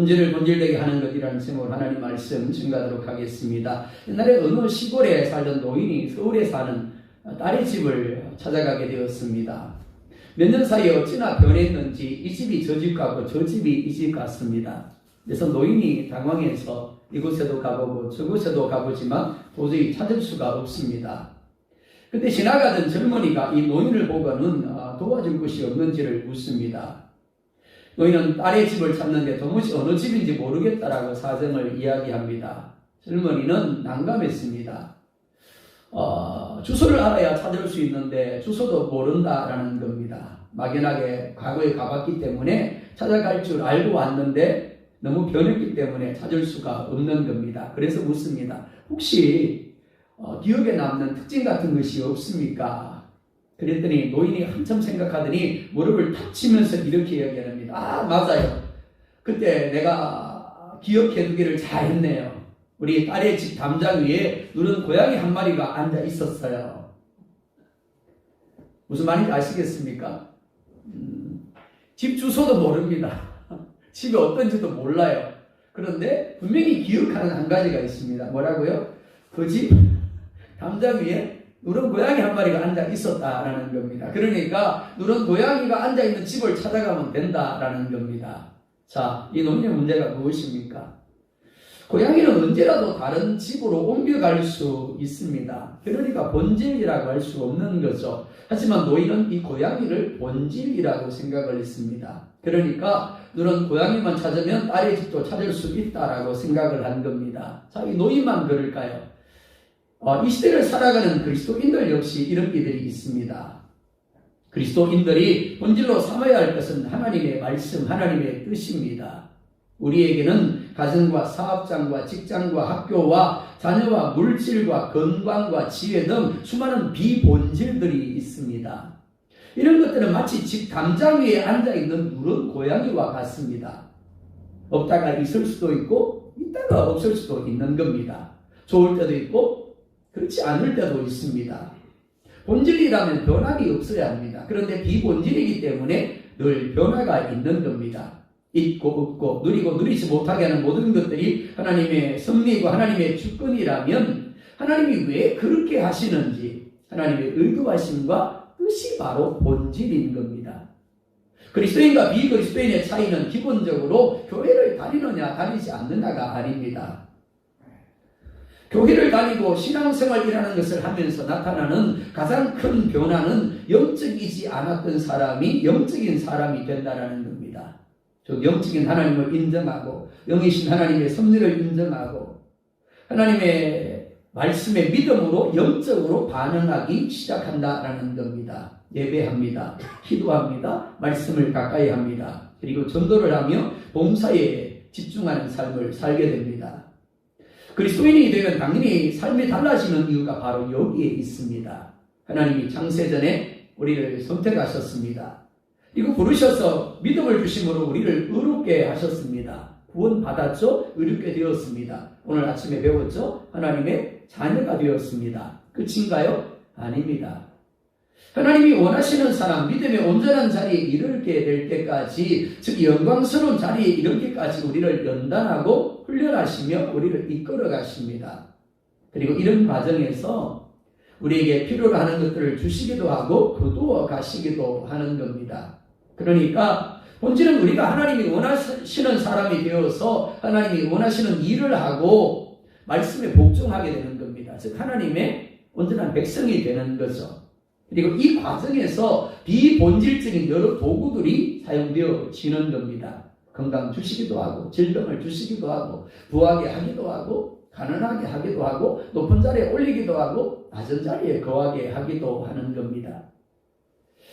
본질을 본질되게 하는 것이라는 제목으로 하나님 말씀 증거하도록 하겠습니다. 옛날에 어느 시골에 살던 노인이 서울에 사는 딸의 집을 찾아가게 되었습니다. 몇 년 사이에 어찌나 변했는지 이 집이 저 집 같고 저 집이 이 집 같습니다. 그래서 노인이 당황해서 이곳에도 가보고 저곳에도 가보지만 도저히 찾을 수가 없습니다. 그때 지나가던 젊은이가 이 노인을 보고는 도와줄 곳이 없는지를 묻습니다. 노인은 딸의 집을 찾는데 도무지 어느 집인지 모르겠다라고 사정을 이야기합니다. 젊은이는 난감했습니다. 주소를 알아야 찾을 수 있는데 주소도 모른다라는 겁니다. 막연하게 과거에 가봤기 때문에 찾아갈 줄 알고 왔는데 너무 변했기 때문에 찾을 수가 없는 겁니다. 그래서 묻습니다. 혹시 기억에 남는 특징 같은 것이 없습니까? 그랬더니 노인이 한참 생각하더니 무릎을 탁 치면서 이렇게 이야기합니다. 맞아요. 그때 내가 기억해두기를 잘했네요. 우리 딸의 집 담장 위에 누른 고양이 한 마리가 앉아 있었어요. 무슨 말인지 아시겠습니까? 집 주소도 모릅니다. 집이 어떤지도 몰라요. 그런데 분명히 기억하는 한 가지가 있습니다. 뭐라고요? 그 집 담장 위에 누런 고양이 한 마리가 앉아 있었다라는 겁니다. 그러니까 누런 고양이가 앉아 있는 집을 찾아가면 된다라는 겁니다. 자, 이 노인의 문제가 무엇입니까? 고양이는 언제라도 다른 집으로 옮겨갈 수 있습니다. 그러니까 본질이라고 할 수 없는 거죠. 하지만 노인은 이 고양이를 본질이라고 생각을 했습니다. 그러니까 누런 고양이만 찾으면 딸의 집도 찾을 수 있다라고 생각을 한 겁니다. 자, 이 노인만 그럴까요? 이 시대를 살아가는 그리스도인들 역시 이런 이들이 있습니다. 그리스도인들이 본질로 삼아야 할 것은 하나님의 말씀, 하나님의 뜻입니다. 우리에게는 가정과 사업장과 직장과 학교와 자녀와 물질과 건강과 지혜 등 수많은 비본질들이 있습니다. 이런 것들은 마치 집 담장 위에 앉아있는 누런 고양이와 같습니다. 없다가 있을 수도 있고 있다가 없을 수도 있는 겁니다. 좋을 때도 있고 그렇지 않을 때도 있습니다. 본질이라면 변함이 없어야 합니다. 그런데 비본질이기 때문에 늘 변화가 있는 겁니다. 있고 없고 누리고 누리지 못하게 하는 모든 것들이 하나님의 섭리이고 하나님의 주권이라면 하나님이 왜 그렇게 하시는지 하나님의 의도하심과 뜻이 바로 본질인 겁니다. 그리스도인과 비그리스도인의 차이는 기본적으로 교회를 다니느냐 다니지 않느냐가 아닙니다. 교회를 다니고 신앙생활이라는 것을 하면서 나타나는 가장 큰 변화는 영적이지 않았던 사람이 영적인 사람이 된다는 겁니다. 즉 영적인 하나님을 인정하고 영이신 하나님의 섭리를 인정하고 하나님의 말씀의 믿음으로 영적으로 반응하기 시작한다라는 겁니다. 예배합니다. 기도합니다. 말씀을 가까이 합니다. 그리고 전도를 하며 봉사에 집중하는 삶을 살게 됩니다. 그리스도인이 되면 당연히 삶이 달라지는 이유가 바로 여기에 있습니다. 하나님이 창세전에 우리를 선택하셨습니다. 그리고 부르셔서 믿음을 주심으로 우리를 의롭게 하셨습니다. 구원 받았죠? 의롭게 되었습니다. 오늘 아침에 배웠죠? 하나님의 자녀가 되었습니다. 끝인가요? 아닙니다. 하나님이 원하시는 사람, 믿음의 온전한 자리에 이르게 될 때까지, 즉 영광스러운 자리에 이르기까지 우리를 연단하고 훈련하시며 우리를 이끌어 가십니다. 그리고 이런 과정에서 우리에게 필요로 하는 것들을 주시기도 하고 거두어 가시기도 하는 겁니다. 그러니까 본질은 우리가 하나님이 원하시는 사람이 되어서 하나님이 원하시는 일을 하고 말씀에 복종하게 되는 겁니다. 즉 하나님의 온전한 백성이 되는 거죠. 그리고 이 과정에서 비본질적인 여러 도구들이 사용되어지는 겁니다. 건강 주시기도 하고 질병을 주시기도 하고 부하게 하기도 하고 가난하게 하기도 하고 높은 자리에 올리기도 하고 낮은 자리에 거하게 하기도 하는 겁니다.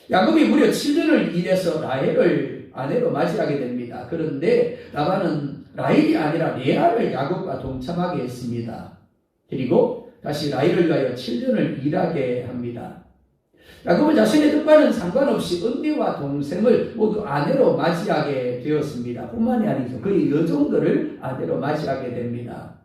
야곱이 무려 7년을 일해서 라헬을 아내로 맞이하게 됩니다. 그런데 라반은 라헬이 아니라 레아를 야곱과 동참하게 했습니다. 그리고 다시 라헬을 위하여 7년을 일하게 합니다. 야곱은 자신의 뜻과는 상관없이 언니와 동생을 모두 아내로 맞이하게 되었습니다. 뿐만이 아니죠. 그의 여종들을 아내로 맞이하게 됩니다.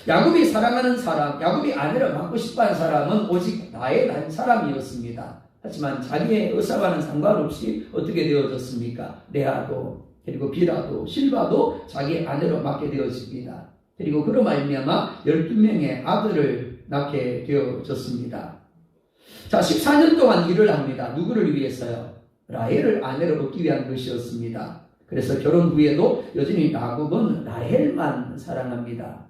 야곱이 사랑하는 사람, 야곱이 아내를 맡고 싶어하는 사람은 오직 라헬 한 사람이었습니다. 하지만 자기의 의사와는 상관없이 어떻게 되어졌습니까? 레아도 그리고 빌하도 실바도 자기 아내로 맡게 되었습니다. 그리고 그로 말미암아 12명의 아들을 낳게 되어졌습니다. 자, 14년 동안 일을 합니다. 누구를 위해서요? 라헬을 아내로 얻기 위한 것이었습니다. 그래서 결혼 후에도 여전히 야곱은 라헬만 사랑합니다.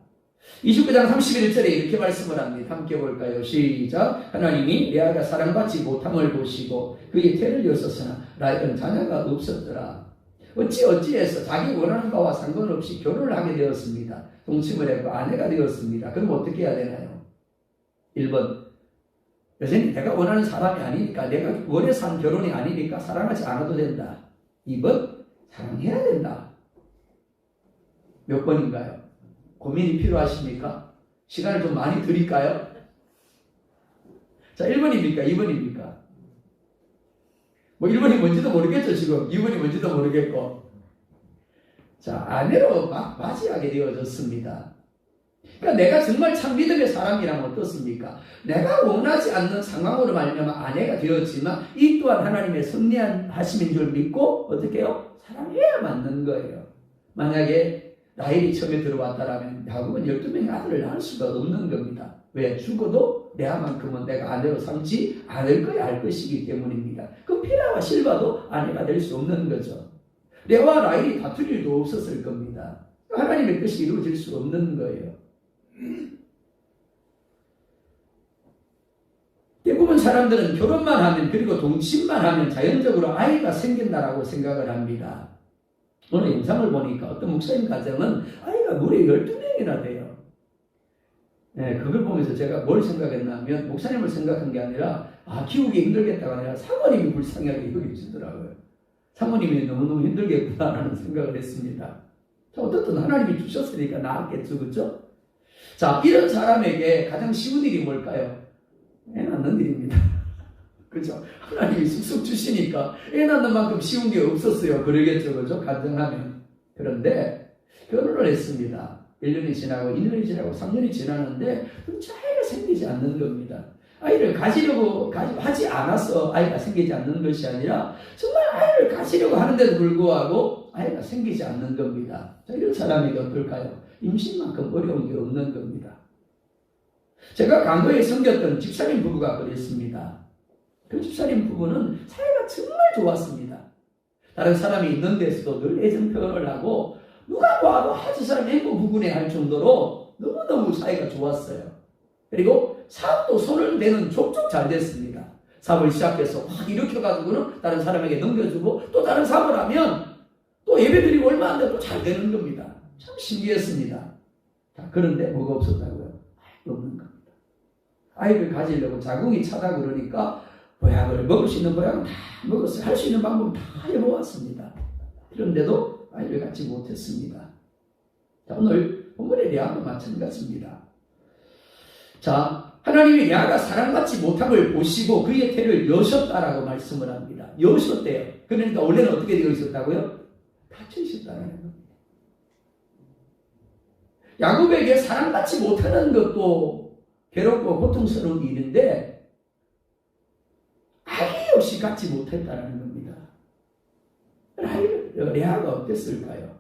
29장 31절에 이렇게 말씀을 합니다. 함께 볼까요? 시작. 하나님이 레아가 사랑받지 못함을 보시고 그의 태를 여었으나 라헬은 자녀가 없었더라. 어찌해서 자기 원하는 바와 상관없이 결혼을 하게 되었습니다. 동침을 했고 아내가 되었습니다. 그럼 어떻게 해야 되나요? 1번. 여전히 내가 원하는 사람이 아니니까, 내가 원해서 한 결혼이 아니니까 사랑하지 않아도 된다. 2번. 사랑해야 된다. 몇 번인가요? 고민이 필요하십니까? 시간을 좀 많이 드릴까요? 자, 1번입니까? 2번입니까? 뭐 1번이 뭔지도 모르겠죠, 지금. 2번이 뭔지도 모르겠고. 자, 아내로 맞이하게 되어졌습니다. 그러니까 내가 정말 참 믿음의 사람이라면 어떻습니까? 내가 원하지 않는 상황으로 말미암아 아내가 되었지만 이 또한 하나님의 섭리한 하심인 줄 믿고 어떻게 해요? 사랑해야 맞는 거예요. 만약에 라헬이 처음에 들어왔다라면 야곱은 12명의 아들을 낳을 수가 없는 겁니다. 왜? 죽어도 레아만큼은 내가 아내로 삼지 않을 거야 할 것이기 때문입니다. 그럼 빌하와 실바도 아내가 될 수 없는 거죠. 레아와 라헬이 다툴 일도 없었을 겁니다. 하나님의 뜻이 이루어질 수 없는 거예요. 대부분 사람들은 결혼만 하면, 그리고 동침만 하면 자연적으로 아이가 생긴다라고 생각을 합니다. 오늘 영상을 보니까 어떤 목사님 가정은 아이가 무려 12명이나 돼요. 네, 그걸 보면서 제가 뭘 생각했냐면, 목사님을 생각한 게 아니라 키우기 힘들겠다가 아니라 사모님이 불쌍하게 여겨지더라고요. 사모님이 너무너무 힘들겠구나라는 생각을 했습니다. 자, 어떻든 하나님이 주셨으니까 나았겠죠, 그렇죠? 자, 이런 사람에게 가장 쉬운 일이 뭘까요? 애 낳는 일입니다. 그죠? 하나님이 쑥쑥 주시니까 애 낳는 만큼 쉬운 게 없었어요. 그러겠죠, 그죠? 가정하면. 그런데 결혼을 했습니다. 1년이 지나고 2년이 지나고 3년이 지나는데 아이가 생기지 않는 겁니다. 아이를 가지려고 하지 않아서 아이가 생기지 않는 것이 아니라 정말 아이를 가지려고 하는데도 불구하고 아이가 생기지 않는 겁니다. 자, 이런 사람에게 어떨까요? 임신만큼 어려운 게 없는 겁니다. 제가 강도에 섬겼던 집사님 부부가 그랬습니다. 그 집사님 부부는 사이가 정말 좋았습니다. 다른 사람이 있는 데서도 늘 애정 표현을 하고 누가 봐도 저 사람 애고 부부네 할 정도로 너무너무 사이가 좋았어요. 그리고 사업도 손을 대는 족족 잘 됐습니다. 사업을 시작해서 확 일으켜가지고는 다른 사람에게 넘겨주고 또 다른 사업을 하면 또 예배드리고 얼마 안 돼 또 잘 되는 겁니다. 참 신기했습니다. 자, 그런데 뭐가 없었다고요? 아이가 없는 겁니다. 아이를 가지려고 자궁이 차다 그러니까 보약을 먹을 수 있는 보약은 다 먹었어요. 할 수 있는 방법은 다 해보았습니다. 그런데도 아이를 갖지 못했습니다. 자, 오늘 본문의 레아도 마찬가지입니다. 자, 하나님이 레아가 사랑받지 못함을 보시고 그의 태를 여셨다라고 말씀을 합니다. 여셨대요. 그러니까 원래는 어떻게 되어 있었다고요? 닫혀 있었다는 겁니다. 야곱에게 사랑받지 못하는 것도 괴롭고 고통스러운 일인데 아이 없이 갖지 못했다는 겁니다. 레아가 어땠을까요?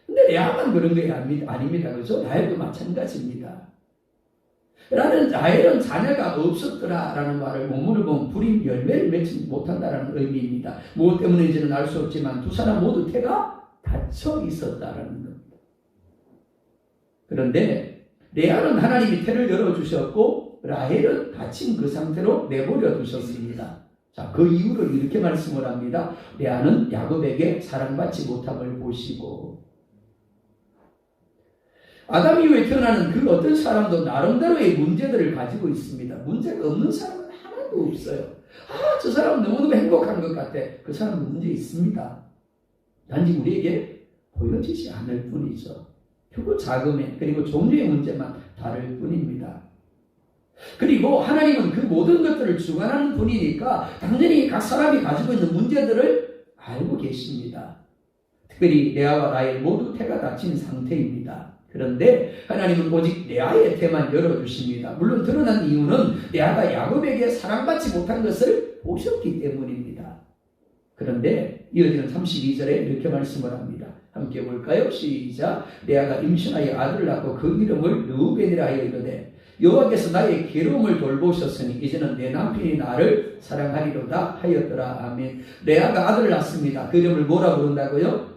근데 레아만 그런 게 아닙니다. 그죠? 라헬도 마찬가지입니다. 라헬은 자녀가 없었더라라는 말을 원문을 보면 불임 열매를 맺지 못한다라는 의미입니다. 무엇 때문인지는 알 수 없지만 두 사람 모두 태가 닫혀 있었다라는 겁니다. 그런데 레아는 하나님이 태를 열어주셨고 라헬은 닫힌 그 상태로 내버려 두셨습니다. 자, 그 이유를 이렇게 말씀을 합니다. 레아는 야곱에게 사랑받지 못함을 보시고, 아담 이후에 태어나는 그 어떤 사람도 나름대로의 문제들을 가지고 있습니다. 문제가 없는 사람은 하나도 없어요. 저 사람은 너무너무 행복한 것 같아. 그 사람은 문제 있습니다. 단지 우리에게 보여지지 않을 뿐이죠. 결국 자금의 그리고 종류의 문제만 다를 뿐입니다. 그리고 하나님은 그 모든 것들을 주관하는 분이니까 당연히 각 사람이 가지고 있는 문제들을 알고 계십니다. 특별히 레아와 라헬 모두 태가 닫힌 상태입니다. 그런데 하나님은 오직 레아의 태만 열어주십니다. 물론 드러난 이유는 레아가 야곱에게 사랑받지 못한 것을 보셨기 때문입니다. 그런데 이어지는 32절에 이렇게 말씀을 합니다. 함께 볼까요? 시작. 레아가 임신하여 아들을 낳고 그 이름을 르우벤이라 하여 이르되 여호와께서 나의 괴로움을 돌보셨으니 이제는 내 남편이 나를 사랑하리로다 하였더라. 아멘. 레아가 아들을 낳습니다. 그 이름을 뭐라 부른다고요?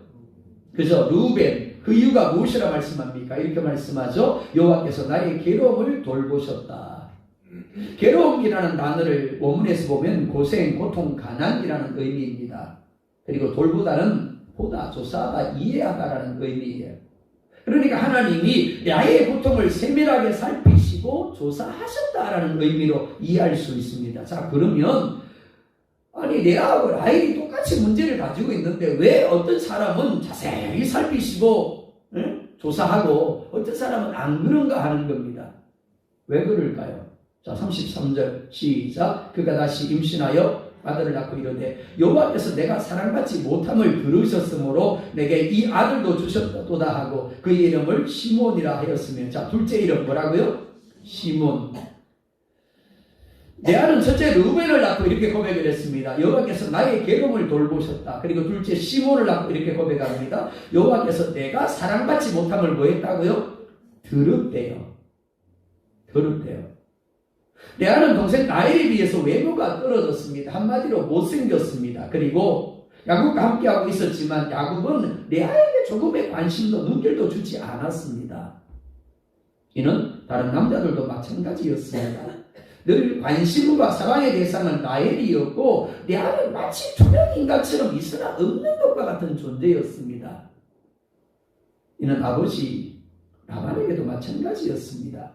그죠? 르우벤. 그 이유가 무엇이라 말씀합니까? 이렇게 말씀하죠. 여호와께서 나의 괴로움을 돌보셨다. 괴로움이라는 단어를 원문에서 보면 고생, 고통, 가난이라는 의미입니다. 그리고 돌보다는 보다, 조사하다, 이해하다라는 의미예요. 그러니까 하나님이 레아의 고통을 세밀하게 살피시고 조사하셨다라는 의미로 이해할 수 있습니다. 자, 그러면 아니 레아하고 라헬이 똑같이 문제를 가지고 있는데 왜 어떤 사람은 자세히 살피시고 조사하고 어떤 사람은 안 그런가 하는 겁니다. 왜 그럴까요? 자, 33절 시작. 그가 다시 임신하여 아들을 낳고 이르되 여호와께서 내가 사랑받지 못함을 들으셨으므로 내게 이 아들도 주셨도다 하고 그의 이름을 시몬이라 하였으며, 자, 둘째 이름 뭐라고요? 시몬. 레아는 첫째 르우벤을 낳고 이렇게 고백을 했습니다. 여호와께서 나의 괴로움을 돌보셨다. 그리고 둘째 시몬을 낳고 이렇게 고백합니다. 여호와께서 내가 사랑받지 못함을 뭐 했다고요? 들었대요. 레아는 동생 라헬에 비해서 외모가 떨어졌습니다. 한마디로 못생겼습니다. 그리고 야곱과 함께하고 있었지만 야곱은 레아에게 조금의 관심도 눈길도 주지 않았습니다. 이는 다른 남자들도 마찬가지였습니다. 늘 관심과 사랑의 대상은 라헬이었고 레아는 마치 투명인간처럼 있을 수 없는 것과 같은 존재였습니다. 이는 아버지 라반에게도 마찬가지였습니다.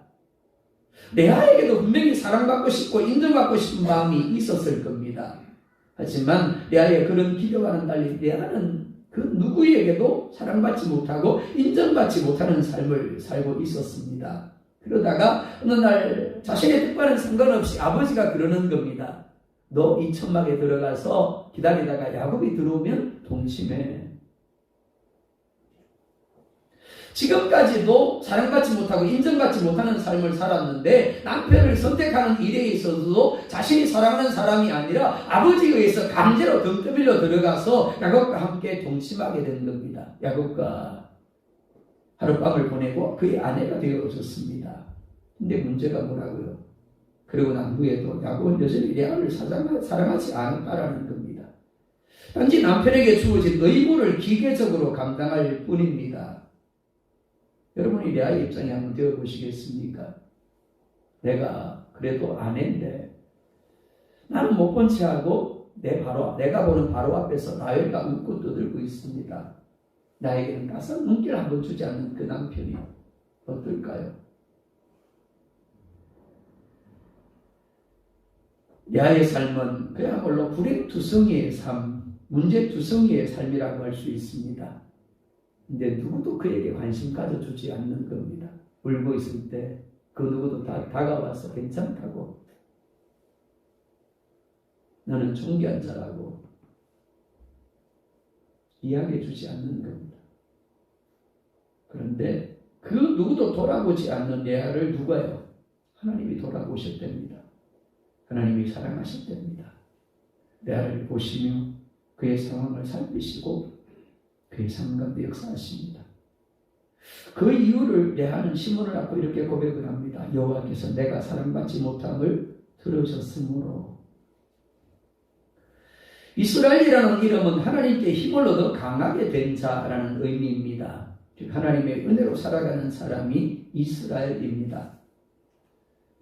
레아에게도 분명히 사랑받고 싶고 인정받고 싶은 마음이 있었을 겁니다. 하지만 레아의 그런 기대와는 달리 레아는 그 누구에게도 사랑받지 못하고 인정받지 못하는 삶을 살고 있었습니다. 그러다가 어느 날 자신의 뜻과는 상관없이 아버지가 그러는 겁니다. 너 이 천막에 들어가서 기다리다가 야곱이 들어오면 동침해. 지금까지도 사랑받지 못하고 인정받지 못하는 삶을 살았는데 남편을 선택하는 일에 있어서도 자신이 사랑하는 사람이 아니라 아버지에 의해서 강제로 등 떠밀려 들어가서 야곱과 함께 동침하게 된 겁니다. 야곱과 하룻밤을 보내고 그의 아내가 되어졌습니다. 근데 문제가 뭐라고요? 그리고 난 후에도 야곱은 여전히 레아를 사랑하지 않았다라는 겁니다. 단지 남편에게 주어진 의무를 기계적으로 감당할 뿐입니다. 여러분이 레아의 입장에 한번 되어보시겠습니까? 내가 그래도 아내인데 나는 못 본 채 하고 내가 보는 바로 앞에서 라헬과 웃고 떠들고 있습니다. 나에게는 따스한 눈길 한번 주지 않는 그 남편이 어떨까요? 레아의 삶은 그야말로 불행투성이의 삶, 문제투성이의 삶이라고 할 수 있습니다. 근데 누구도 그에게 관심 가져주지 않는 겁니다. 울고 있을 때 그 누구도 다가와서 괜찮다고, 너는 존귀한 자라고 이야기해 주지 않는 겁니다. 그런데 그 누구도 돌아보지 않는 레아를 누가요? 하나님이 돌아보셨답니다. 하나님이 사랑하셨답니다. 레아를 보시며 그의 상황을 살피시고 그의 삶 가운데 역사하십니다. 그 이유를 레아는 시몬을 낳고 이렇게 고백을 합니다. 여호와께서 내가 사랑받지 못함을 들으셨으므로. 이스라엘이라는 이름은 하나님께 힘을 얻어 강하게 된 자라는 의미입니다. 즉 하나님의 은혜로 살아가는 사람이 이스라엘입니다.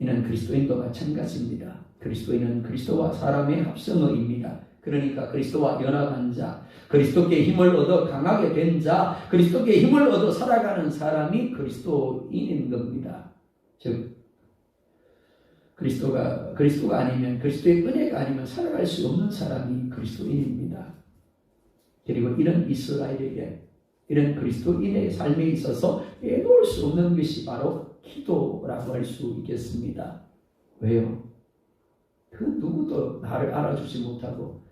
이는 그리스도인도 마찬가지입니다. 그리스도인은 그리스도와 사람의 합성어입니다. 그러니까 그리스도와 연합한 자, 그리스도께 힘을 얻어 강하게 된 자, 그리스도께 힘을 얻어 살아가는 사람이 그리스도인인 겁니다. 즉 그리스도가 아니면, 그리스도의 은혜가 아니면 살아갈 수 없는 사람이 그리스도인입니다. 그리고 이런 이스라엘에게, 이런 그리스도인의 삶에 있어서 빼놓을 수 없는 것이 바로 기도라고 할 수 있겠습니다. 왜요? 그 누구도 나를 알아주지 못하고,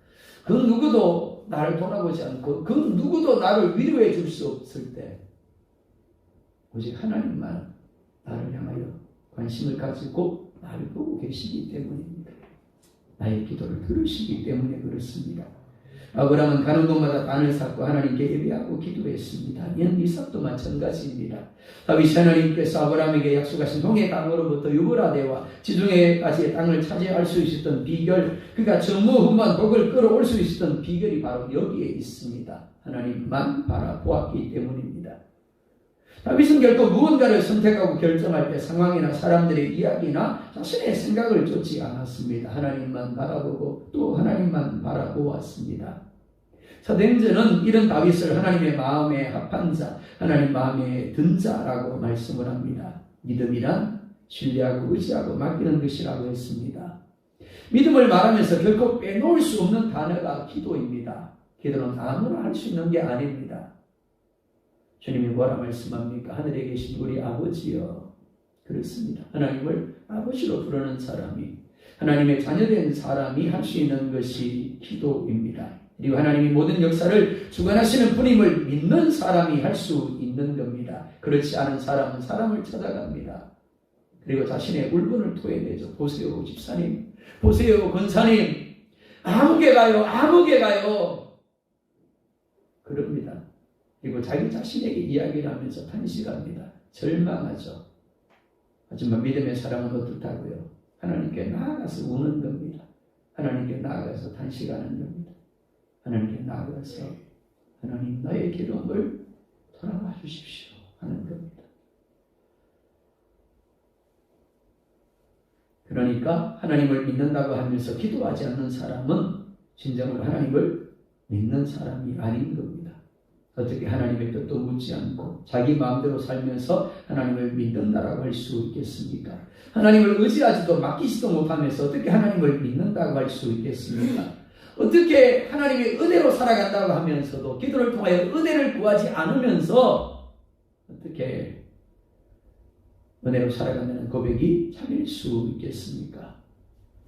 그 누구도 나를 돌아보지 않고, 그 누구도 나를 위로해 줄 수 없을 때 오직 하나님만 나를 향하여 관심을 가지고 나를 보고 계시기 때문입니다. 나의 기도를 들으시기 때문에 그렇습니다. 아브라함은 가는 곳마다 단을 쌓고 하나님께 예배하고 기도했습니다. 이는 이삭도 마찬가지입니다. 다윗이 하나님께서 아브라함에게 약속하신 동해 강으로부터 유브라데와 지중해까지의 땅을 차지할 수 있었던 비결, 그가 전무후무한 복을 끌어올 수 있었던 비결이 바로 여기에 있습니다. 하나님만 바라보았기 때문입니다. 다윗은 결코 무언가를 선택하고 결정할 때 상황이나 사람들의 이야기나 자신의 생각을 쫓지 않았습니다. 하나님만 바라보고 또 하나님만 바라보았습니다. 사도행전은 이런 다윗을 하나님의 마음에 합한 자, 하나님 마음에 든 자라고 말씀을 합니다. 믿음이란 신뢰하고 의지하고 맡기는 것이라고 했습니다. 믿음을 말하면서 결코 빼놓을 수 없는 단어가 기도입니다. 기도는 아무나 할 수 있는 게 아닙니다. 주님이 뭐라 말씀합니까? 하늘에 계신 우리 아버지여. 그렇습니다. 하나님을 아버지로 부르는 사람이, 하나님의 자녀된 사람이 할 수 있는 것이 기도입니다. 그리고 하나님이 모든 역사를 주관하시는 분임을 믿는 사람이 할 수 있는 겁니다. 그렇지 않은 사람은 사람을 찾아갑니다. 그리고 자신의 울분을 토해내죠. 보세요 집사님, 보세요 권사님, 아무개 가요. 그럽니다. 그리고 자기 자신에게 이야기를 하면서 탄식합니다. 절망하죠. 하지만 믿음의 사람은 어떻다고요? 하나님께 나아가서 우는 겁니다. 하나님께 나아가서 탄식하는 겁니다. 하나님께 나아가서 하나님 나의 기름을 돌아봐 주십시오 하는 겁니다. 그러니까 하나님을 믿는다고 하면서 기도하지 않는 사람은 진정으로 하나님을 믿는 사람이 아닌 겁니다. 어떻게 하나님의 뜻도 묻지 않고 자기 마음대로 살면서 하나님을 믿는다라고 할 수 있겠습니까? 하나님을 의지하지도 맡기지도 못하면서 어떻게 하나님을 믿는다고 할 수 있겠습니까? 어떻게 하나님의 은혜로 살아간다고 하면서도 기도를 통하여 은혜를 구하지 않으면서 어떻게 은혜로 살아간다는 고백이 참일 수 있겠습니까?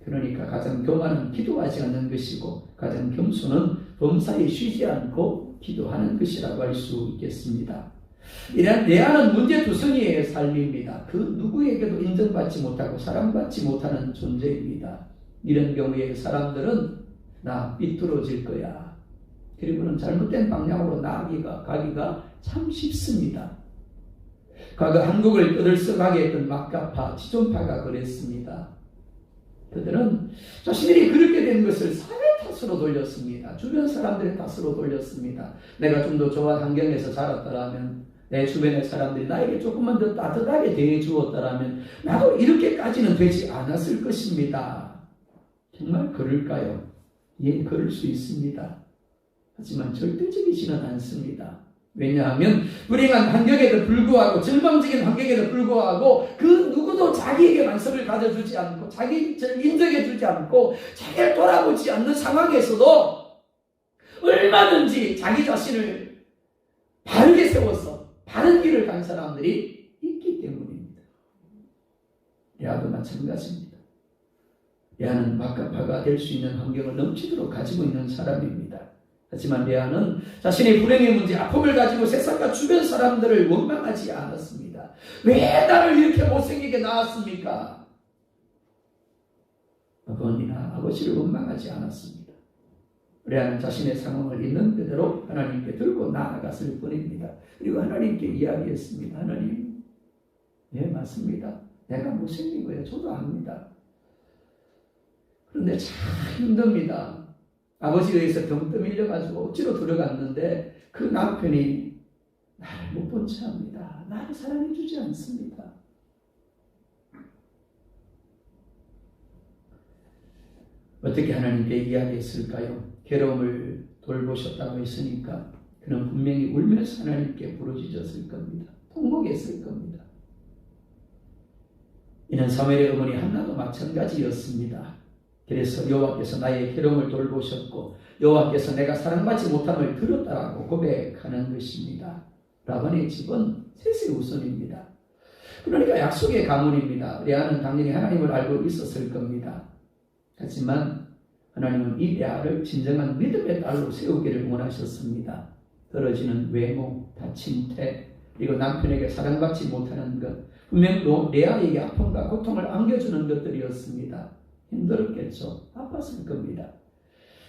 그러니까 가장 교만은 기도하지 않는 것이고 가장 겸손은 범사에 쉬지 않고 기도하는 것이라고 할 수 있겠습니다. 이러한 내안은 문제투성이의 삶입니다. 그 누구에게도 인정받지 못하고 사랑받지 못하는 존재입니다. 이런 경우에 사람들은 나 삐뚤어질 거야. 그리고는 잘못된 방향으로 가기가 참 쉽습니다. 과거 한국을 떠들썩하게 했던 막가파, 지존파가 그랬습니다. 그들은 자신들이 그렇게 된 것을 사회 탓으로 돌렸습니다. 주변 사람들의 탓으로 돌렸습니다. 내가 좀 더 좋은 환경에서 자랐더라면, 내 주변의 사람들이 나에게 조금만 더 따뜻하게 대해 주었더라면 나도 이렇게까지는 되지 않았을 것입니다. 정말 그럴까요? 예, 그럴 수 있습니다. 하지만 절대적이지는 않습니다. 왜냐하면 불행한 환경에도 불구하고 절망적인 환경에도 불구하고 그 누구도 자기에게 만석을 가져주지 않고 자기를 인정해주지 않고 자기를 돌아보지 않는 상황에서도 얼마든지 자기 자신을 바르게 세워서 바른 길을 간 사람들이 있기 때문입니다. 레아도 마찬가지입니다. 레아는 막가파가 될 수 있는 환경을 넘치도록 가지고 있는 사람입니다. 하지만 레아는 자신의 불행의 문제, 아픔을 가지고 세상과 주변 사람들을 원망하지 않았습니다. 왜 나를 이렇게 못생기게 낳았습니까? 아버지나 아버지를 원망하지 않았습니다. 레아는 자신의 상황을 있는 그대로 하나님께 들고 나아갔을 뿐입니다. 그리고 하나님께 이야기했습니다. 하나님, 네 맞습니다. 내가 못생긴 거예요. 저도 압니다. 그런데 참 힘듭니다. 아버지에 의해서 병 떠밀려가지고 억지로 들어갔는데 그 남편이 나를 못 본 채 합니다. 나를 사랑해주지 않습니다. 어떻게 하나님께 이야기했을까요? 괴로움을 돌보셨다고 했으니까 그는 분명히 울면서 하나님께 부르짖었을 겁니다. 통곡했을 겁니다. 이는 사무엘의 어머니 한나도 마찬가지였습니다. 그래서 여호와께서 나의 괴로움을 돌보셨고 여호와께서 내가 사랑받지 못함을 들었다라고 고백하는 것입니다. 라반의 집은 세세우선입니다. 그러니까 약속의 가문입니다. 레아는 당연히 하나님을 알고 있었을 겁니다. 하지만 하나님은 이 레아를 진정한 믿음의 딸로 세우기를 원하셨습니다. 떨어지는 외모, 다친 태, 그리고 남편에게 사랑받지 못하는 것, 분명 레아에게 아픔과 고통을 안겨주는 것들이었습니다. 힘들었겠죠. 아팠을 겁니다.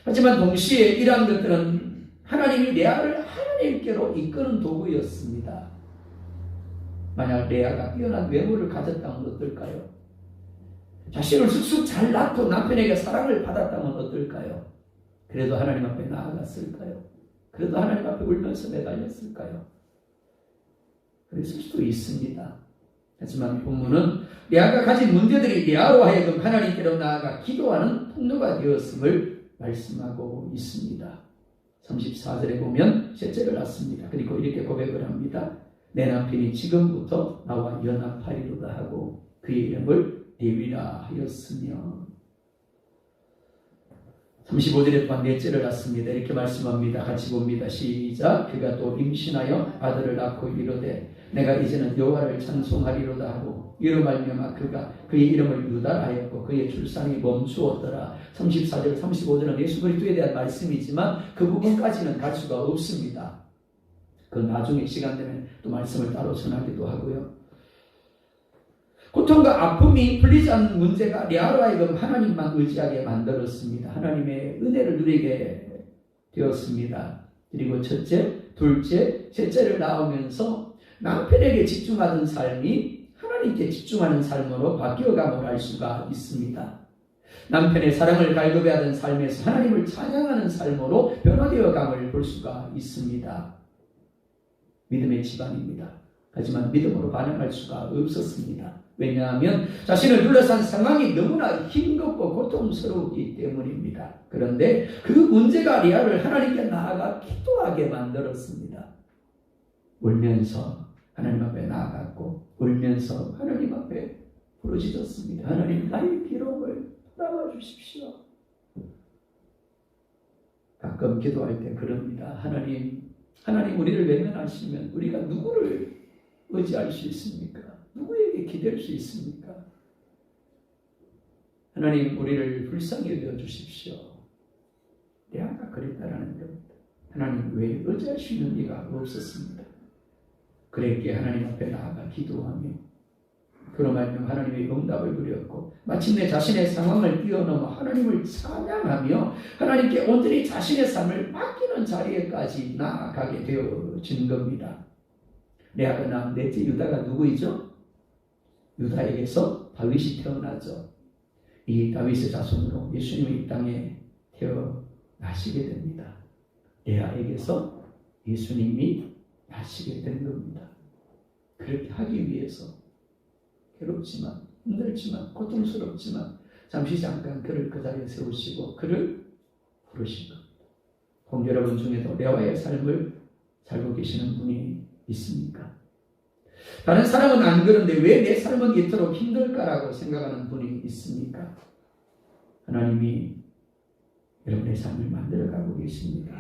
하지만 동시에 이러한 것들은 하나님이 레아를 하나님께로 이끄는 도구였습니다. 만약 레아가 뛰어난 외모를 가졌다면 어떨까요? 자신을 쑥쑥 잘 낳고 남편에게 사랑을 받았다면 어떨까요? 그래도 하나님 앞에 나아갔을까요? 그래도 하나님 앞에 울면서 매달렸을까요? 그랬을 수도 있습니다. 하지만 본문은 레아가 가진 문제들이 레아로 하여금 하나님께로 나아가 기도하는 통로가 되었음을 말씀하고 있습니다. 34절에 보면 셋째를 낳습니다. 그리고 이렇게 고백을 합니다. 내 남편이 지금부터 나와 연합하리로다 하고 그의 이름을 레위라 하였으며, 35절에 또한 넷째를 낳습니다. 이렇게 말씀합니다. 같이 봅니다. 시작. 그가 또 임신하여 아들을 낳고 이르되 내가 이제는 여호와를 찬송하리로다 하고 이로 말미암아 그가 그의 이름을 유다라 하였고 그의 출산이 멈추었더라. 34절 35절은 예수 그리스도에 대한 말씀이지만 그 부분까지는 갈 수가 없습니다. 그 나중에 시간 되면 또 말씀을 따로 전하기도 하고요. 고통과 아픔이 풀리지 않는 문제가 레아로 하여금 하나님만 의지하게 만들었습니다. 하나님의 은혜를 누리게 되었습니다. 그리고 첫째, 둘째, 셋째를 낳으면서 남편에게 집중하던 삶이 하나님께 집중하는 삶으로 바뀌어감을 알 수가 있습니다. 남편의 사랑을 갈급해하던 삶에서 하나님을 찬양하는 삶으로 변화되어감을 볼 수가 있습니다. 믿음의 집안입니다. 하지만 믿음으로 반응할 수가 없었습니다. 왜냐하면 자신을 둘러싼 상황이 너무나 힘겹고 고통스러웠기 때문입니다. 그런데 그 문제가 레아를 하나님께 나아가 기도하게 만들었습니다. 울면서 하나님 앞에 나아갔고 울면서 하나님 앞에 부르짖었습니다. 하나님, 나의 기록을 돌아봐 주십시오. 가끔 기도할 때 그럽니다. 하나님 우리를 외면하시면 우리가 누구를 의지할 수 있습니까? 누구에게 기댈 수 있습니까? 하나님, 우리를 불쌍히 여겨 주십시오. 레아가 그랬다라는 겁니다. 하나님 외에 의지할 수 있는 이가 없었습니다. 그랬기에 하나님 앞에 나아가 기도하며 그로 말미암아 하나님의 응답을 누렸고 마침내 자신의 상황을 뛰어넘어 하나님을 찬양하며 하나님께 온전히 자신의 삶을 맡기는 자리에까지 나아가게 되어진 겁니다. 레아가 낳은 넷째 유다가 누구이죠? 유다에게서 다윗이 태어나죠. 이 다윗의 자손으로 예수님이 이 땅에 태어나시게 됩니다. 레아에게서 예수님이 나시게 된 겁니다. 그렇게 하기 위해서 괴롭지만 힘들지만 고통스럽지만 잠깐 그를 그 자리에 세우시고 그를 부르신 겁니다. 공교 여러분 중에도 레아의 삶을 살고 계시는 분이 있습니까? 다른 사람은 안 그런데 왜 내 삶은 이토록 힘들까라고 생각하는 분이 있습니까? 하나님이 여러분의 삶을 만들어가고 계십니다.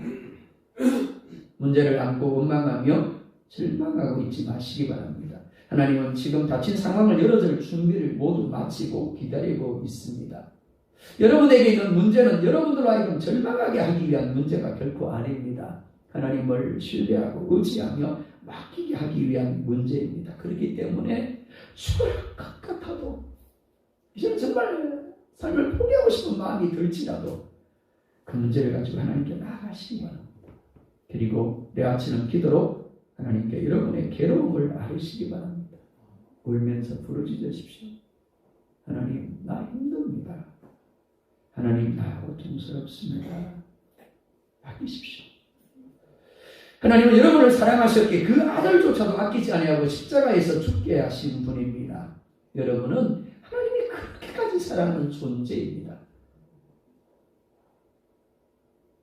문제를 안고 원망하며 절망하고 있지 마시기 바랍니다. 하나님은 지금 닥친 상황을 열어줄 준비를 모두 마치고 기다리고 있습니다. 여러분에게 있는 문제는 여러분들로 하여금 절망하게 하기 위한 문제가 결코 아닙니다. 하나님을 신뢰하고 의지하며 맡기게 하기 위한 문제입니다. 그렇기 때문에 죽을 것 같아도 이제는 정말 삶을 포기하고 싶은 마음이 들지라도 그 문제를 가지고 하나님께 나아가시기 바랍니다. 그리고 레아치는 기도로 하나님께 여러분의 괴로움을 아르시기 바랍니다. 울면서 부르짖으십시오. 하나님, 나 힘듭니다. 하나님, 나 고통스럽습니다. 맡기십시오. 하나님은 여러분을 사랑하셨기에 그 아들조차도 아끼지 아니하고 십자가에서 죽게 하신 분입니다. 여러분은 하나님이 그렇게까지 사랑하는 존재입니다.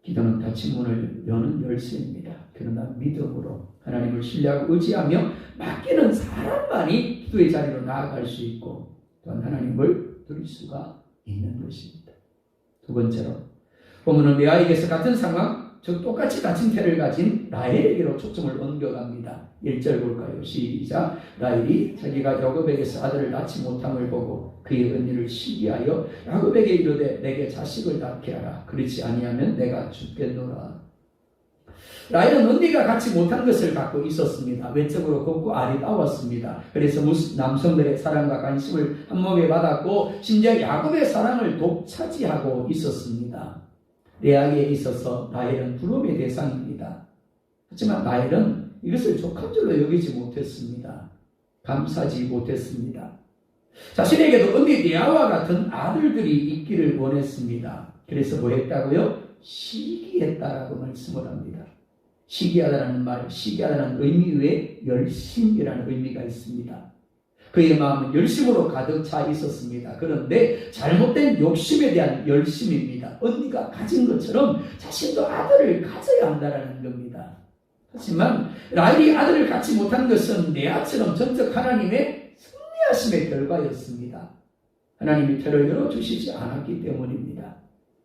기도는 닫힌 문을 여는 열쇠입니다. 그러나 믿음으로 하나님을 신뢰하고 의지하며 맡기는 사람만이 기도의 자리로 나아갈 수 있고 또한 하나님을 누릴 수가 있는 것입니다. 두 번째로 본문은 레아에게서 같은 상황, 즉 똑같이 닫힌 태를 가진 라헬에게로 초점을 옮겨갑니다. 1절 볼까요? 시작. 라헬이 자기가 야곱에게서 아들을 낳지 못함을 보고 그의 언니를 시기하여 야곱에게 이르되 내게 자식을 낳게 하라. 그렇지 아니하면 내가 죽겠노라. 라헬은 언니가 갖지 못한 것을 갖고 있었습니다. 외적으로 곱고 아리따웠습니다. 그래서 남성들의 사랑과 관심을 한몸에 받았고 심지어 야곱의 사랑을 독차지하고 있었습니다. 레아에게 있어서 라헬은 부러움의 대상입니다. 하지만 라헬은 이것을 족한 줄로 여기지 못했습니다. 감사하지 못했습니다. 자신에게도 언니 레아와 같은 아들들이 있기를 원했습니다. 그래서 뭐 했다고요? 시기했다라고 말씀을 합니다. 시기하다는 말, 시기하다는 의미 외에 열심이라는 의미가 있습니다. 그의 마음은 열심으로 가득 차 있었습니다. 그런데 잘못된 욕심에 대한 열심입니다. 언니가 가진 것처럼 자신도 아들을 가져야 한다는 겁니다. 하지만 라헬이 아들을 갖지 못한 것은 레아처럼 전적 하나님의 섭리하심의 결과였습니다. 하나님이 ter를 열어주시지 않았기 때문입니다.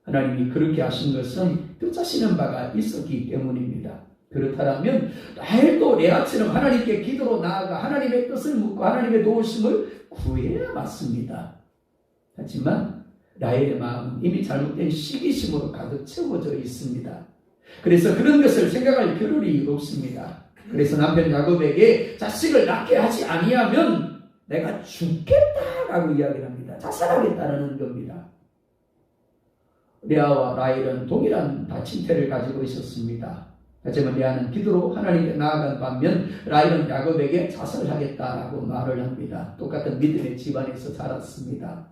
하나님이 그렇게 하신 것은 뜻하시는 바가 있었기 때문입니다. 그렇다면 라헬도 레아처럼 하나님께 기도로 나아가 하나님의 뜻을 묻고 하나님의 도우심을 구해야 맞습니다. 하지만 라헬의 마음은 이미 잘못된 시기심으로 가득 채워져 있습니다. 그래서 그런 것을 생각할 겨를이 없습니다. 그래서 남편 야곱에게 자식을 낳게 하지 아니하면 내가 죽겠다라고 이야기를 합니다. 자살하겠다는 겁니다. 레아와 라헬은 동일한 다침태를 가지고 있었습니다. 하지만 레아는 기도로 하나님께 나아간 반면 라헬은 야곱에게 자살하겠다라고 말을 합니다. 똑같은 믿음의 집안에서 자랐습니다.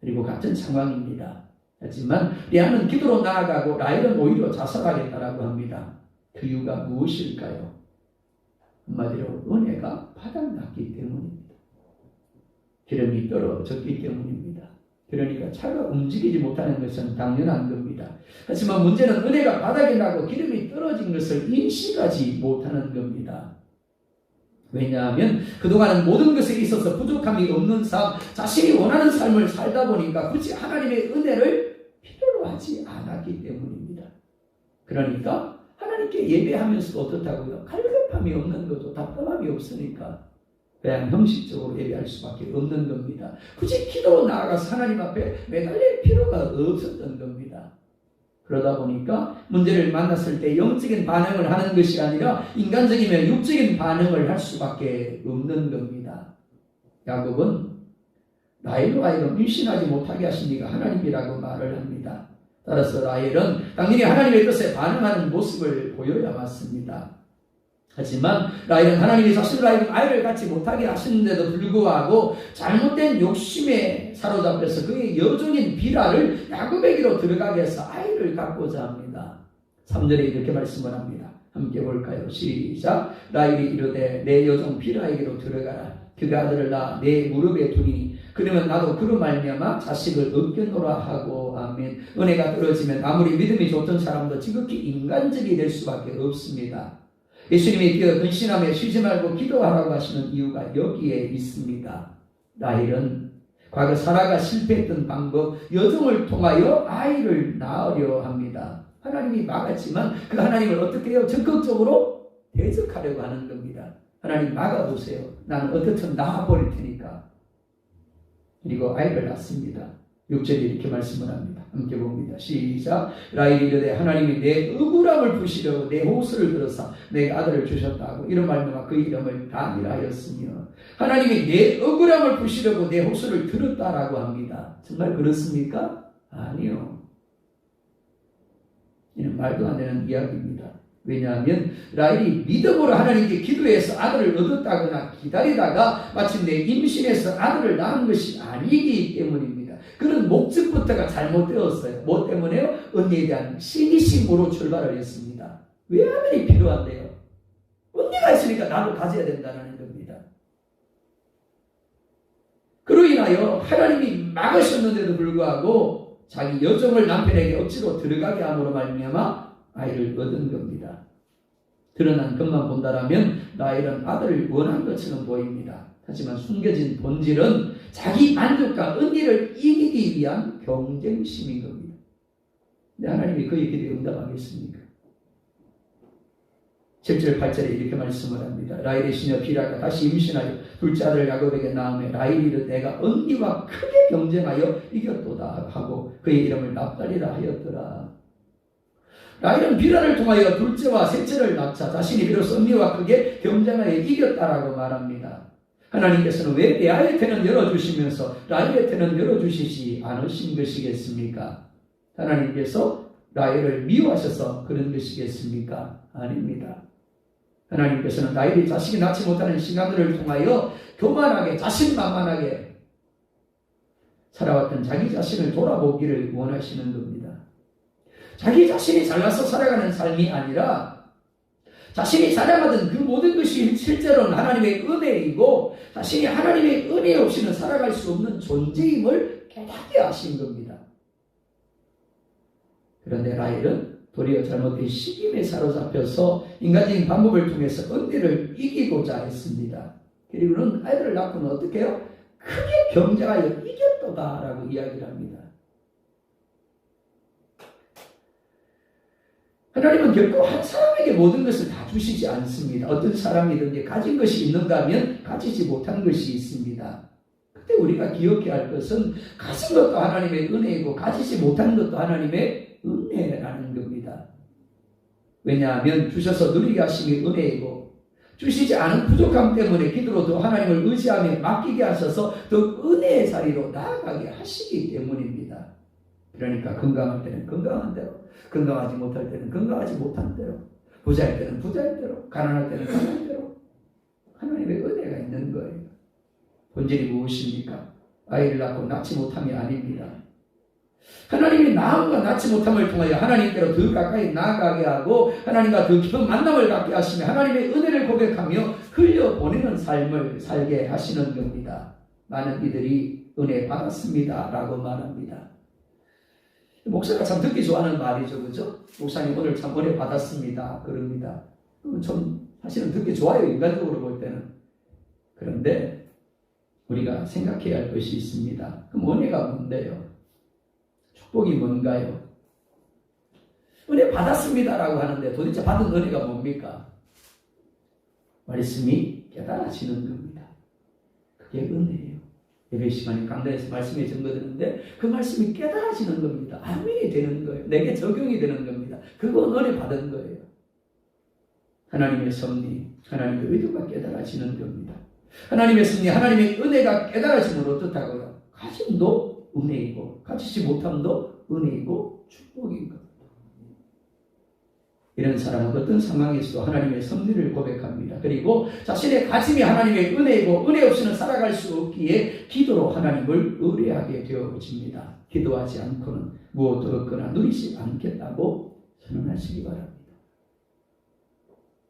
그리고 같은 상황입니다. 하지만 레아는 기도로 나아가고 라헬은 오히려 자살하겠다라고 합니다. 그 이유가 무엇일까요? 한마디로 은혜가 바닥났기 때문입니다. 기름이 떨어졌기 때문입니다. 그러니까 차가 움직이지 못하는 것은 당연한 겁니다. 하지만 문제는 은혜가 바닥에 나고 기름이 떨어진 것을 인식하지 못하는 겁니다. 왜냐하면 그동안은 모든 것에 있어서 부족함이 없는 삶, 자신이 원하는 삶을 살다 보니까 굳이 하나님의 은혜를 필요로 하지 않았기 때문입니다. 그러니까 하나님께 예배하면서도 어떻다고요? 갈급함이 없는 거죠. 답답함이 없으니까 그냥 형식적으로 예배할 수밖에 없는 겁니다. 굳이 기도로 나아가서 하나님 앞에 매달릴 필요가 없었던 겁니다. 그러다 보니까 문제를 만났을 때 영적인 반응을 하는 것이 아니라 인간적이면 육적인 반응을 할 수밖에 없는 겁니다. 야곱은 라헬로 하여금 임신하지 못하게 하신 이가 하나님이라고 말을 합니다. 따라서 라헬은 당연히 하나님의 뜻에 반응하는 모습을 보여야 맞습니다. 하지만 라헬은 하나님이 자신으로 하여금 아이를 갖지 못하게 하시는데도 불구하고 잘못된 욕심에 사로잡혀서 그의 여종인 비라를 야곱에게로 들어가게 해서 아이를 갖고자 합니다. 3절에 이렇게 말씀을 합니다. 함께 볼까요? 시작. 라헬이 이르되 내 여종 비라에게로 들어가라. 그가 아들을 낳아 내 무릎에 두니 그러면 나도 그로 말미암아 자식을 얻겠노라 하고. 아멘. 은혜가 떨어지면 아무리 믿음이 좋던 사람도 지극히 인간적이 될 수밖에 없습니다. 예수님이 뛰어 근신하며 쉬지 말고 기도하라고 하시는 이유가 여기에 있습니다. 라헬은 과거 사라가 실패했던 방법, 여종을 통하여 아이를 낳으려 합니다. 하나님이 막았지만 그 하나님을 어떻게 해요? 적극적으로 대적하려고 하는 겁니다. 하나님 막아보세요. 나는 어떻든 낳아버릴 테니까. 그리고 아이를 낳습니다. 6절에 이렇게 말씀을 합니다. 함께 봅니다. 시작. 라헬이 이르되 하나님이 내 억울함을 푸시려고 내 호수를 들어서 내 아들을 주셨다고. 이런 말로만 그 이름을 단이라 하였으며 하나님이 내 억울함을 푸시려고 내 호수를 들었다라고 합니다. 정말 그렇습니까? 아니요. 이는 말도 안 되는 이야기입니다. 왜냐하면 라헬이 믿음으로 하나님께 기도해서 아들을 얻었다거나 기다리다가 마침내 임신해서 아들을 낳은 것이 아니기 때문입니다. 그런 목적부터가 잘못되었어요. 뭐 때문에요? 언니에 대한 시기심으로 출발을 했습니다. 왜 아들이 필요한데요? 언니가 있으니까 나도 가져야 된다는 겁니다. 그로 인하여 하나님이 막으셨는데도 불구하고 자기 여종을 남편에게 억지로 들어가게 함으로 말미암아 아이를 얻은 겁니다. 드러난 것만 본다라면 라헬은 아들을 원한 것처럼 보입니다. 하지만 숨겨진 본질은 자기 만족과 언니를 이기기 위한 경쟁심인 겁니다. 근데 하나님이 그의 기도에 응답하겠습니까? 7절 8절에 이렇게 말씀을 합니다. 라헬의 시녀 비라가 다시 임신하여 둘째 아들을 야곱에게 낳으며 라헬이 이르되 내가 언니와 크게 경쟁하여 이겼도다 하고 그의 이름을 납달리라 하였더라. 라헬은 비라를 통하여 둘째와 셋째를 낳자 자신이 비로소 언니와 크게 경쟁하여 이겼다라고 말합니다. 하나님께서는 왜 레아의 태는 열어주시면서 라헬의 태는 열어주시지 않으신 것이겠습니까? 하나님께서 라헬을 미워하셔서 그런 것이겠습니까? 아닙니다. 하나님께서는 라헬이 자식이 낳지 못하는 시간들을 통하여 교만하게 자신만만하게 살아왔던 자기 자신을 돌아보기를 원하시는 겁니다. 자기 자신이 잘나서 살아가는 삶이 아니라 자신이 살아가던 그 모든 것이 실제로는 하나님의 은혜이고 자신이 하나님의 은혜 없이는 살아갈 수 없는 존재임을 깨닫게 하신 겁니다. 그런데 라헬은 도리어 잘못된 시김에 사로잡혀서 인간적인 방법을 통해서 은혜를 이기고자 했습니다. 그리고는 아이들을 낳고는 어떻게 해요? 크게 경쟁하여 이겼도다라고 이야기를 합니다. 하나님은 결코 한 사람에게 모든 것을 다 주시지 않습니다. 어떤 사람이든지 가진 것이 있는가 하면 가지지 못한 것이 있습니다. 그때 우리가 기억해야 할 것은 가진 것도 하나님의 은혜이고 가지지 못한 것도 하나님의 은혜라는 겁니다. 왜냐하면 주셔서 누리게 하심이 은혜이고 주시지 않은 부족함 때문에 기도로 더 하나님을 의지하며 맡기게 하셔서 더 은혜의 자리로 나아가게 하시기 때문입니다. 그러니까 건강할 때는 건강한 대로, 건강하지 못할 때는 건강하지 못한 대로, 부자일 때는 부자일 대로, 가난할 때는 가난할 대로 하나님의 은혜가 있는 거예요. 본질이 무엇입니까? 아이를 낳고 낳지 못함이 아닙니다. 하나님이 낳음과 낳지 못함을 통하여 하나님께로 더 가까이 나아가게 하고 하나님과 더 깊은 만남을 갖게 하시며 하나님의 은혜를 고백하며 흘려보내는 삶을 살게 하시는 겁니다. 많은 이들이 은혜 받았습니다 라고 말합니다. 목사가 참 듣기 좋아하는 말이죠. 그죠? 목사님 오늘 참 은혜 받았습니다. 그럽니다. 좀 사실은 듣기 좋아요. 인간적으로 볼 때는. 그런데 우리가 생각해야 할 것이 있습니다. 그럼 은혜가 뭔데요? 축복이 뭔가요? 은혜 받았습니다라고 하는데 도대체 받은 은혜가 뭡니까? 말씀이 깨달아지는 겁니다. 그게 은혜예요. 예배 시간에 강단에서 말씀이 전거드는데 그 말씀이 깨달아지는 겁니다. 아멘이 되는 거예요. 내게 적용이 되는 겁니다. 그건 은혜 받은 거예요. 하나님의 섭리, 하나님의 의도가 깨달아지는 겁니다. 하나님의 섭리, 하나님의 은혜가 깨달아지면 어떻다고요? 가짐도 은혜이고 가지지 못함도 은혜이고 축복인 겁니다. 이런 사람은 어떤 상황에서도 하나님의 섭리를 고백합니다. 그리고 자신의 가짐이 하나님의 은혜이고 은혜 없이는 살아갈 수 없기에 기도로 하나님을 의뢰하게 되어집니다. 기도하지 않고는 무엇도 얻거나 누리지 않겠다고 선언하시기 바랍니다.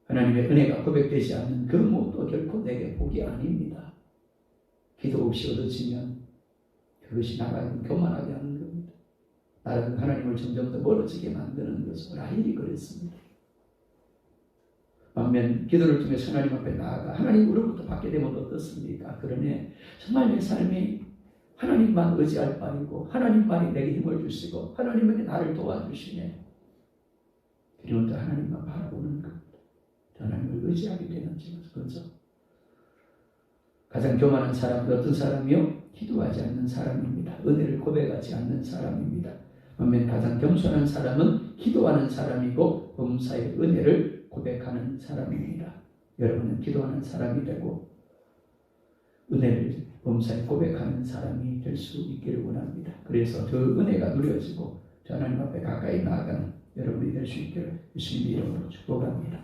하나님의 은혜가 고백되지 않는 그 무엇도 결코 내게 복이 아닙니다. 기도 없이 얻어지면 그것이 나를 교만하게 하는 겁니다. 나는 하나님을 점점 더 멀어지게 만드는 것을 라헬이 그랬습니다. 반면 기도를 통해서 하나님 앞에 나아가 하나님으로부터 받게 되면 어떻습니까? 그러니 정말 내 삶이 하나님만 의지할 바이고 하나님만이 내게 힘을 주시고 하나님에게 나를 도와주시네. 그리고 또 하나님만 바라보는 겁니다. 하나님을 의지하게 되는 거죠. 가장 교만한 사람은 어떤 사람이요? 기도하지 않는 사람입니다. 은혜를 고백하지 않는 사람입니다. 반면 가장 겸손한 사람은 기도하는 사람이고 범사의 은혜를 고백하는 사람입니다. 여러분은 기도하는 사람이 되고 은혜를 범사에 고백하는 사람이 될 수 있기를 원합니다. 그래서 더 은혜가 누려지고 하나님 앞에 가까이 나아가는 여러분이 될 수 있기를 예수님의 이름으로 축복합니다.